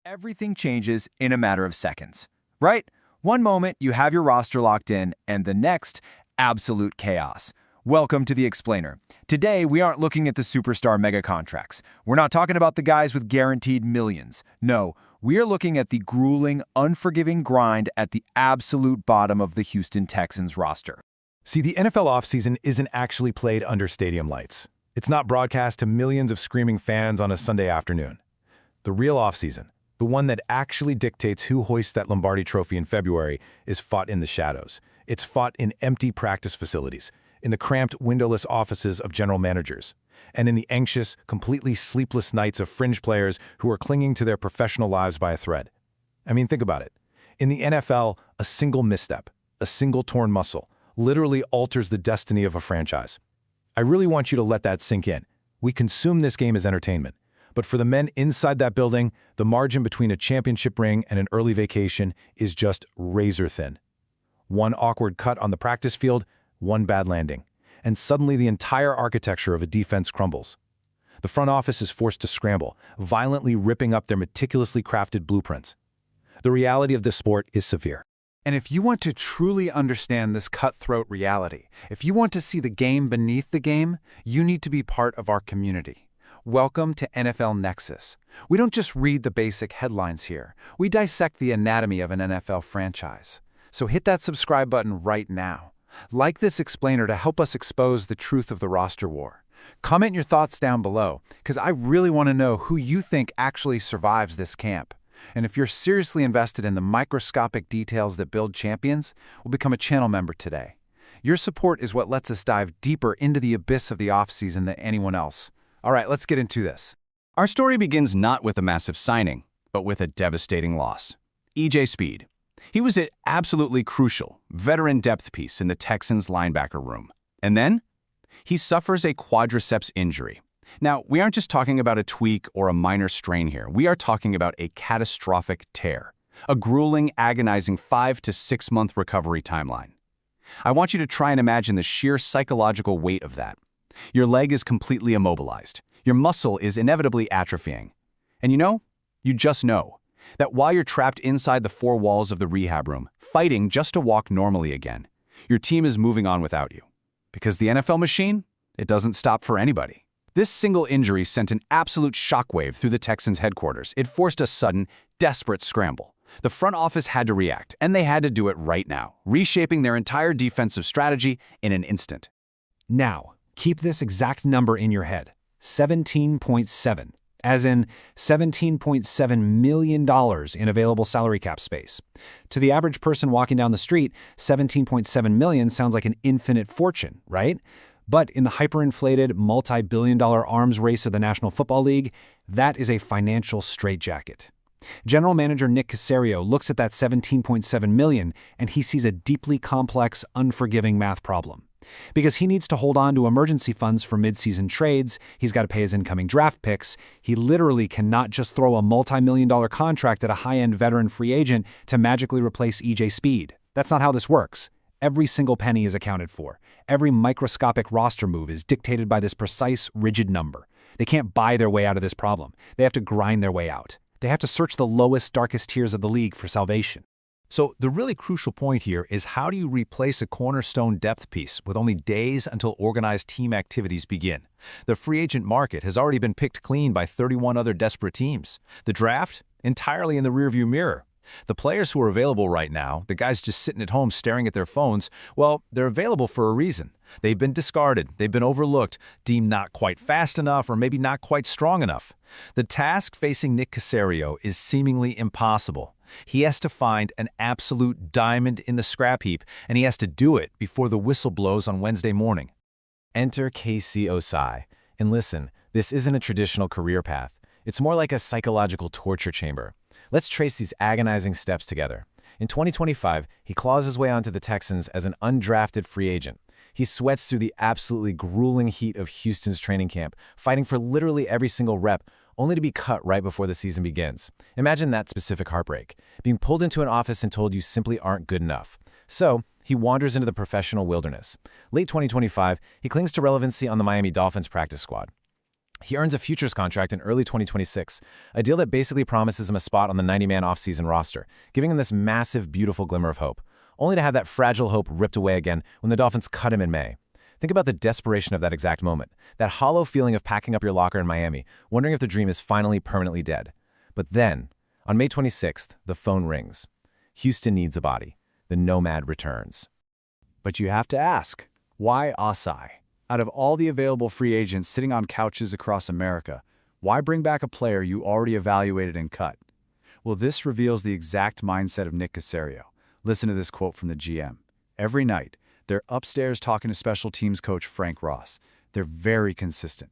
Everything changes in a matter of seconds, right? One moment you have your roster locked in, and the next, absolute chaos. Welcome to The Explainer. Today, we aren't looking at the superstar mega contracts. We're not talking about the guys with guaranteed millions. No, we are looking at the grueling, unforgiving grind at the absolute bottom of the Houston Texans roster. See, the NFL offseason isn't actually played under stadium lights. It's not broadcast to millions of screaming fans on a Sunday afternoon. The real offseason, the one that actually dictates who hoists that Lombardi trophy in February, is fought in the shadows. It's fought in empty practice facilities, in the cramped, windowless offices of general managers, and in the anxious, completely sleepless nights of fringe players who are clinging to their professional lives by a thread. I mean, think about it. In the NFL, a single misstep, a single torn muscle, literally alters the destiny of a franchise. I really want you to let that sink in. We consume this game as entertainment. But for the men inside that building, the margin between a championship ring and an early vacation is just razor thin. One awkward cut on the practice field, one bad landing, and suddenly the entire architecture of a defense crumbles. The front office is forced to scramble, violently ripping up their meticulously crafted blueprints. The reality of this sport is severe. And if you want to truly understand this cutthroat reality, if you want to see the game beneath the game, you need to be part of our community. Welcome to NFL Nexus. We don't just read the basic headlines here. We dissect the anatomy of an NFL franchise. So hit that subscribe button right now. Like this explainer to help us expose the truth of the roster war. Comment your thoughts down below, because I really want to know who you think actually survives this camp. And if you're seriously invested in the microscopic details that build champions, we'll become a channel member today. Your support is what lets us dive deeper into the abyss of the offseason than anyone else. All right, let's get into this. Our story begins not with a massive signing, but with a devastating loss. E.J. Speed. He was an absolutely crucial, veteran depth piece in the Texans' linebacker room. And then, he suffers a quadriceps injury. Now, we aren't just talking about a tweak or a minor strain here. We are talking about a catastrophic tear, a grueling, agonizing 5 to 6 month recovery timeline. I want you to try and imagine the sheer psychological weight of that. Your leg is completely immobilized. Your muscle is inevitably atrophying. And you just know, that while you're trapped inside the four walls of the rehab room, fighting just to walk normally again, your team is moving on without you. Because the NFL machine, it doesn't stop for anybody. This single injury sent an absolute shockwave through the Texans' headquarters. It forced a sudden, desperate scramble. The front office had to react, and they had to do it right now, reshaping their entire defensive strategy in an instant. Now, keep this exact number in your head, 17.7, as in $17.7 million in available salary cap space. To the average person walking down the street, $17.7 million sounds like an infinite fortune, right? But in the hyperinflated, multi-billion-dollar arms race of the National Football League, that is a financial straitjacket. General Manager Nick Caserio looks at that $17.7 million and he sees a deeply complex, unforgiving math problem. Because he needs to hold on to emergency funds for mid-season trades, he's got to pay his incoming draft picks, he literally cannot just throw a multi-million-dollar contract at a high-end veteran free agent to magically replace E.J. Speed. That's not how this works. Every single penny is accounted for. Every microscopic roster move is dictated by this precise, rigid number. They can't buy their way out of this problem. They have to grind their way out. They have to search the lowest, darkest tiers of the league for salvation. So the really crucial point here is, how do you replace a cornerstone depth piece with only days until organized team activities begin? The free agent market has already been picked clean by 31 other desperate teams. The draft, entirely in the rearview mirror. The players who are available right now, the guys just sitting at home staring at their phones, well, they're available for a reason. They've been discarded, they've been overlooked, deemed not quite fast enough, or maybe not quite strong enough. The task facing Nick Caserio is seemingly impossible. He has to find an absolute diamond in the scrap heap, and he has to do it before the whistle blows on Wednesday morning. Enter KC Osai. And listen, this isn't a traditional career path. It's more like a psychological torture chamber. Let's trace these agonizing steps together. In 2025, he claws his way onto the Texans as an undrafted free agent. He sweats through the absolutely grueling heat of Houston's training camp, fighting for literally every single rep, only to be cut right before the season begins. Imagine that specific heartbreak, being pulled into an office and told you simply aren't good enough. So, he wanders into the professional wilderness. Late 2025, he clings to relevancy on the Miami Dolphins practice squad. He earns a futures contract in early 2026, a deal that basically promises him a spot on the 90-man offseason roster, giving him this massive, beautiful glimmer of hope, only to have that fragile hope ripped away again when the Dolphins cut him in May. Think about the desperation of that exact moment, that hollow feeling of packing up your locker in Miami, wondering if the dream is finally permanently dead. But then, on May 26th, the phone rings. Houston needs a body. The Nomad returns. But you have to ask, why Osai? Out of all the available free agents sitting on couches across America, why bring back a player you already evaluated and cut? Well, this reveals the exact mindset of Nick Caserio. Listen to this quote from the GM. Every night, they're upstairs talking to special teams coach Frank Ross. They're very consistent.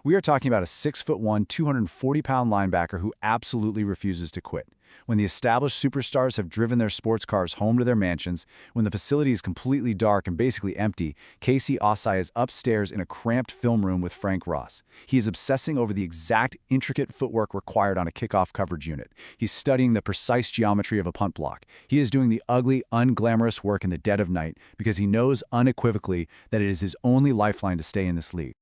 We are talking about a 6'1", 240-pound linebacker who absolutely refuses to quit. When the established superstars have driven their sports cars home to their mansions, when the facility is completely dark and basically empty, Casey Osai is upstairs in a cramped film room with Frank Ross. He is obsessing over the exact intricate footwork required on a kickoff coverage unit. He's studying the precise geometry of a punt block. He is doing the ugly, unglamorous work in the dead of night because he knows unequivocally that it is his only lifeline to stay in this league.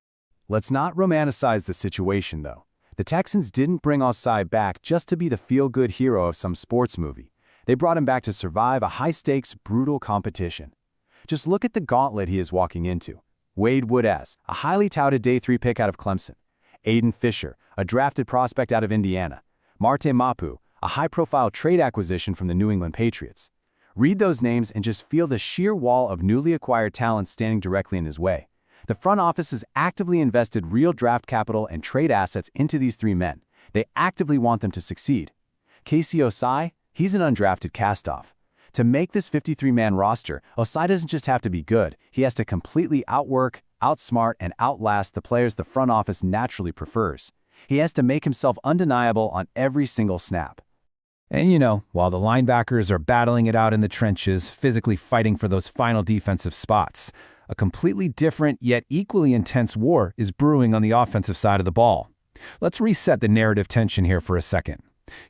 Let's not romanticize the situation, though. The Texans didn't bring Osai back just to be the feel-good hero of some sports movie. They brought him back to survive a high-stakes, brutal competition. Just look at the gauntlet he is walking into. Wade Woodaz, a highly touted Day 3 pick out of Clemson. Aiden Fisher, a drafted prospect out of Indiana. Marte Mapu, a high-profile trade acquisition from the New England Patriots. Read those names and just feel the sheer wall of newly acquired talent standing directly in his way. The front office has actively invested real draft capital and trade assets into these three men. They actively want them to succeed. Casey Osai, he's an undrafted castoff. To make this 53-man roster, Osai doesn't just have to be good. He has to completely outwork, outsmart, and outlast the players the front office naturally prefers. He has to make himself undeniable on every single snap. And while the linebackers are battling it out in the trenches, physically fighting for those final defensive spots, a completely different yet equally intense war is brewing on the offensive side of the ball. Let's reset the narrative tension here for a second.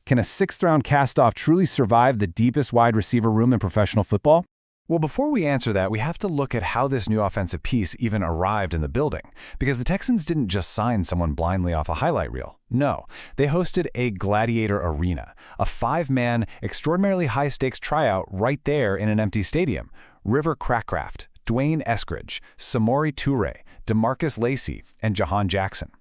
Can a sixth-round castoff truly survive the deepest wide receiver room in professional football? Well, before we answer that, we have to look at how this new offensive piece even arrived in the building. Because the Texans didn't just sign someone blindly off a highlight reel. No, they hosted a Gladiator Arena, a 5-man, extraordinarily high-stakes tryout right there in an empty stadium. River Crackcraft, Dwayne Eskridge, Samori Toure, DeMarcus Lacey, and Jahan Jackson.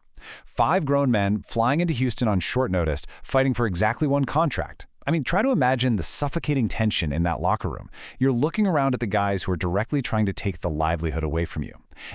5 grown men flying into Houston on short notice, fighting for exactly one contract. I mean, try to imagine the suffocating tension in that locker room. You're looking around at the guys who are directly trying to take the livelihood away from you.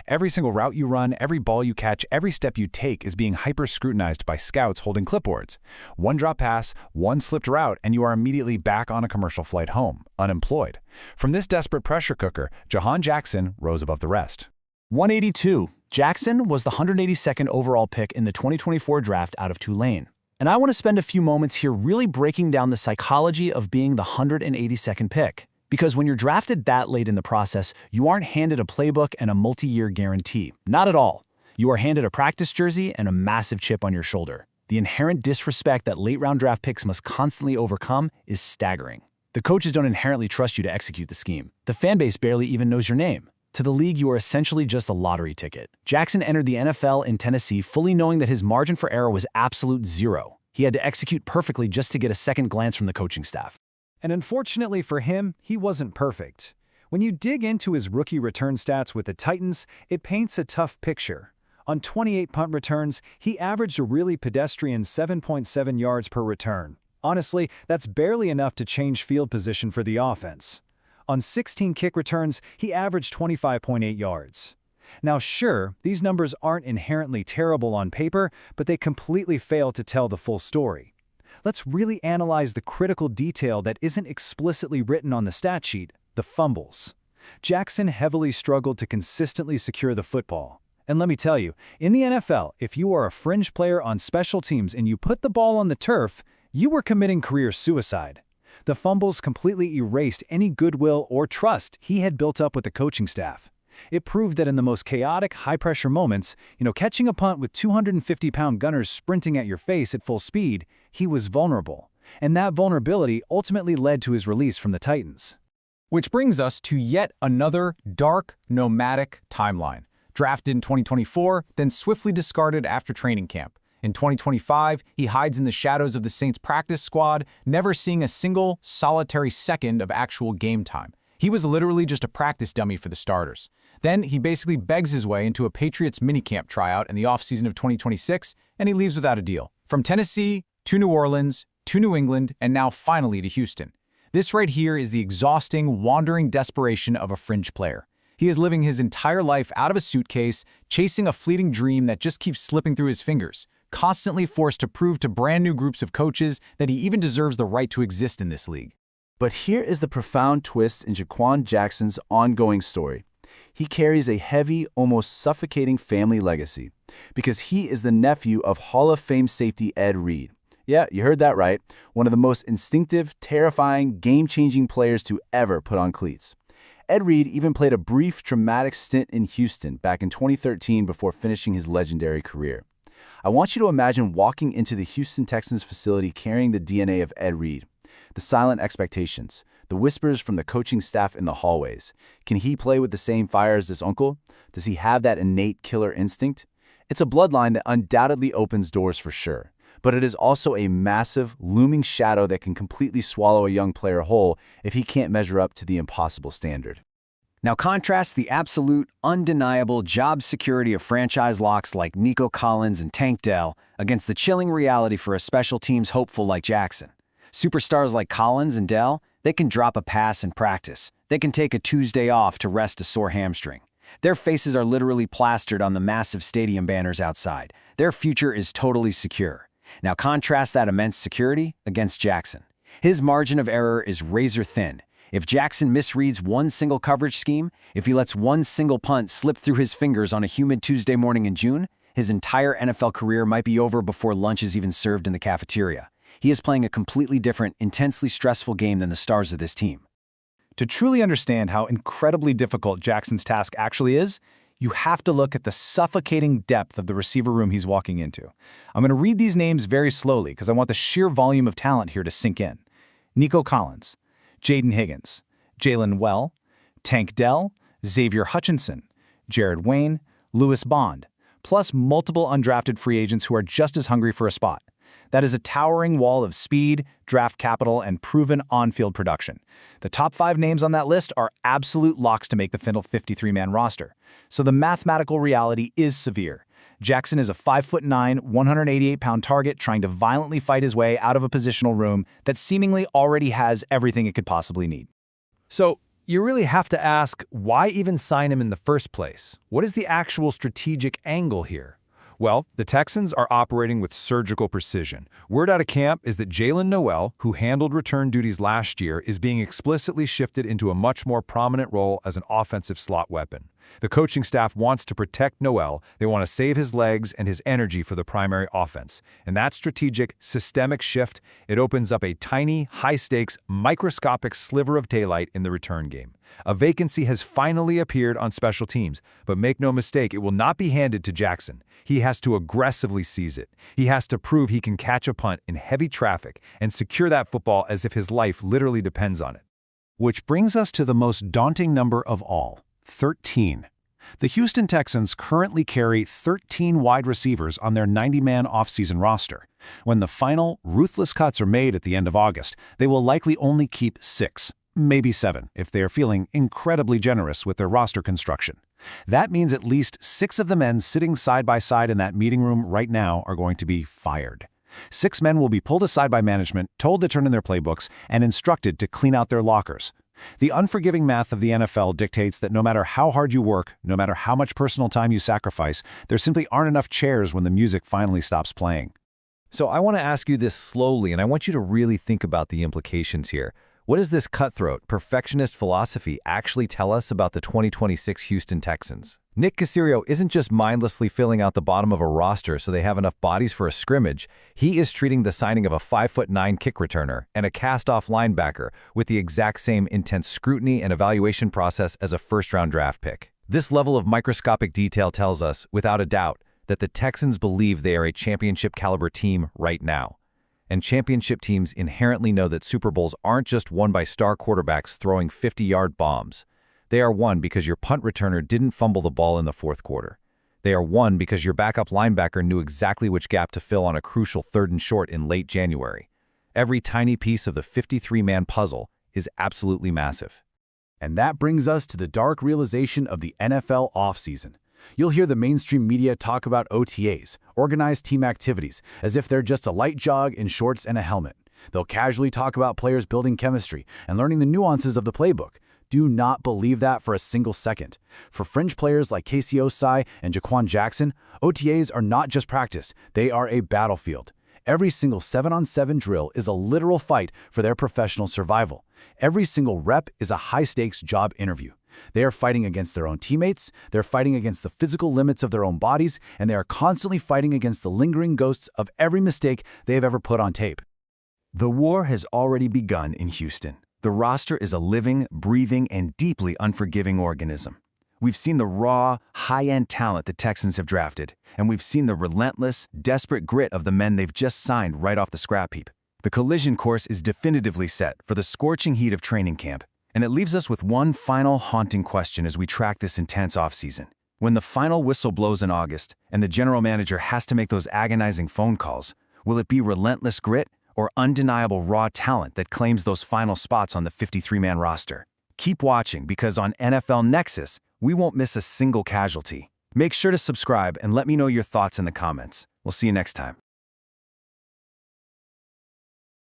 Every single route you run, every ball you catch, every step you take is being hyper-scrutinized by scouts holding clipboards. One drop pass, one slipped route, and you are immediately back on a commercial flight home, unemployed. From this desperate pressure cooker, Jahan Jackson rose above the rest. 182. Jackson was the 182nd overall pick in the 2024 draft out of Tulane. And I want to spend a few moments here really breaking down the psychology of being the 182nd pick. Because when you're drafted that late in the process, you aren't handed a playbook and a multi-year guarantee. Not at all. You are handed a practice jersey and a massive chip on your shoulder. The inherent disrespect that late-round draft picks must constantly overcome is staggering. The coaches don't inherently trust you to execute the scheme. The fan base barely even knows your name. To the league, you are essentially just a lottery ticket. Jackson entered the NFL in Tennessee fully knowing that his margin for error was absolute zero. He had to execute perfectly just to get a second glance from the coaching staff. And unfortunately for him, he wasn't perfect. When you dig into his rookie return stats with the Titans, it paints a tough picture. On 28 punt returns, he averaged a really pedestrian 7.7 yards per return. Honestly, that's barely enough to change field position for the offense. On 16 kick returns, he averaged 25.8 yards. Now sure, these numbers aren't inherently terrible on paper, but they completely fail to tell the full story. Let's really analyze the critical detail that isn't explicitly written on the stat sheet, the fumbles. Jackson heavily struggled to consistently secure the football. And let me tell you, in the NFL, if you are a fringe player on special teams and you put the ball on the turf, you were committing career suicide. The fumbles completely erased any goodwill or trust he had built up with the coaching staff. It proved that in the most chaotic, high-pressure moments, catching a punt with 250-pound gunners sprinting at your face at full speed, he was vulnerable. And that vulnerability ultimately led to his release from the Titans. Which brings us to yet another dark, nomadic timeline. Drafted in 2024, then swiftly discarded after training camp. In 2025, he hides in the shadows of the Saints practice squad, never seeing a single, solitary second of actual game time. He was literally just a practice dummy for the starters. Then he basically begs his way into a Patriots minicamp tryout in the offseason of 2026, and he leaves without a deal. From Tennessee to New Orleans to New England, and now finally to Houston. This right here is the exhausting, wandering desperation of a fringe player. He is living his entire life out of a suitcase, chasing a fleeting dream that just keeps slipping through his fingers, constantly forced to prove to brand new groups of coaches that he even deserves the right to exist in this league. But here is the profound twist in Jaquan Jackson's ongoing story. He carries a heavy, almost suffocating family legacy because he is the nephew of Hall of Fame safety Ed Reed. Yeah, you heard that right. One of the most instinctive, terrifying, game-changing players to ever put on cleats. Ed Reed even played a brief, dramatic stint in Houston back in 2013 before finishing his legendary career. I want you to imagine walking into the Houston Texans facility carrying the DNA of Ed Reed. The silent expectations, the whispers from the coaching staff in the hallways. Can he play with the same fire as his uncle? Does he have that innate killer instinct? It's a bloodline that undoubtedly opens doors for sure, but it is also a massive, looming shadow that can completely swallow a young player whole if he can't measure up to the impossible standard. Now contrast the absolute, undeniable job security of franchise locks like Nico Collins and Tank Dell against the chilling reality for a special teams hopeful like Jackson. Superstars like Collins and Dell, they can drop a pass in practice. They can take a Tuesday off to rest a sore hamstring. Their faces are literally plastered on the massive stadium banners outside. Their future is totally secure. Now contrast that immense security against Jackson. His margin of error is razor thin. If Jackson misreads one single coverage scheme, if he lets one single punt slip through his fingers on a humid Tuesday morning in June, his entire NFL career might be over before lunch is even served in the cafeteria. He is playing a completely different, intensely stressful game than the stars of this team. To truly understand how incredibly difficult Jackson's task actually is, you have to look at the suffocating depth of the receiver room he's walking into. I'm going to read these names very slowly because I want the sheer volume of talent here to sink in. Nico Collins, Jaden Higgins, Jalen Well, Tank Dell, Xavier Hutchinson, Jared Wayne, Lewis Bond, plus multiple undrafted free agents who are just as hungry for a spot. That is a towering wall of speed, draft capital, and proven on-field production. The top 5 names on that list are absolute locks to make the final 53-man roster. So the mathematical reality is severe. Jackson is a 5'9", 188-pound target trying to violently fight his way out of a positional room that seemingly already has everything it could possibly need. So you really have to ask, why even sign him in the first place? What is the actual strategic angle here? Well, the Texans are operating with surgical precision. Word out of camp is that Jalen Noel, who handled return duties last year, is being explicitly shifted into a much more prominent role as an offensive slot weapon. The coaching staff wants to protect Noel. They want to save his legs and his energy for the primary offense. And that strategic, systemic shift, it opens up a tiny, high-stakes, microscopic sliver of daylight in the return game. A vacancy has finally appeared on special teams, but make no mistake, it will not be handed to Jackson. He has to aggressively seize it. He has to prove he can catch a punt in heavy traffic and secure that football as if his life literally depends on it. Which brings us to the most daunting number of all, 13. The Houston Texans currently carry 13 wide receivers on their 90-man offseason roster. When the final, ruthless cuts are made at the end of August, they will likely only keep 6, maybe 7, if they are feeling incredibly generous with their roster construction. That means at least 6 of the men sitting side by side in that meeting room right now are going to be fired. 6 men will be pulled aside by management, told to turn in their playbooks, and instructed to clean out their lockers. The unforgiving math of the NFL dictates that no matter how hard you work, no matter how much personal time you sacrifice, there simply aren't enough chairs when the music finally stops playing. So I want to ask you this slowly, and I want you to really think about the implications here. What does this cutthroat, perfectionist philosophy actually tell us about the 2026 Houston Texans? Nick Caserio isn't just mindlessly filling out the bottom of a roster so they have enough bodies for a scrimmage. He is treating the signing of a 5'9" kick returner and a cast-off linebacker with the exact same intense scrutiny and evaluation process as a first-round draft pick. This level of microscopic detail tells us, without a doubt, that the Texans believe they are a championship-caliber team right now. And championship teams inherently know that Super Bowls aren't just won by star quarterbacks throwing 50-yard bombs. They are won because your punt returner didn't fumble the ball in the fourth quarter. They are won because your backup linebacker knew exactly which gap to fill on a crucial 3rd and short in late January. Every tiny piece of the 53-man puzzle is absolutely massive. And that brings us to the dark realization of the NFL offseason. You'll hear the mainstream media talk about OTAs, organized team activities, as if they're just a light jog in shorts and a helmet. They'll casually talk about players building chemistry and learning the nuances of the playbook. Do not believe that for a single second. For fringe players like Casey Osai and Jaquan Jackson, OTAs are not just practice, they are a battlefield. Every single 7-on-7 drill is a literal fight for their professional survival. Every single rep is a high-stakes job interview. They are fighting against their own teammates, they're fighting against the physical limits of their own bodies, and they are constantly fighting against the lingering ghosts of every mistake they have ever put on tape. The war has already begun in Houston. The roster is a living, breathing, and deeply unforgiving organism. We've seen the raw, high-end talent the Texans have drafted, and we've seen the relentless, desperate grit of the men they've just signed right off the scrap heap. The collision course is definitively set for the scorching heat of training camp, and it leaves us with one final haunting question as we track this intense offseason. When the final whistle blows in August, and the general manager has to make those agonizing phone calls, will it be relentless grit or undeniable raw talent that claims those final spots on the 53-man roster? Keep watching, because on NFL Nexus, we won't miss a single casualty. Make sure to subscribe and let me know your thoughts in the comments. We'll see you next time.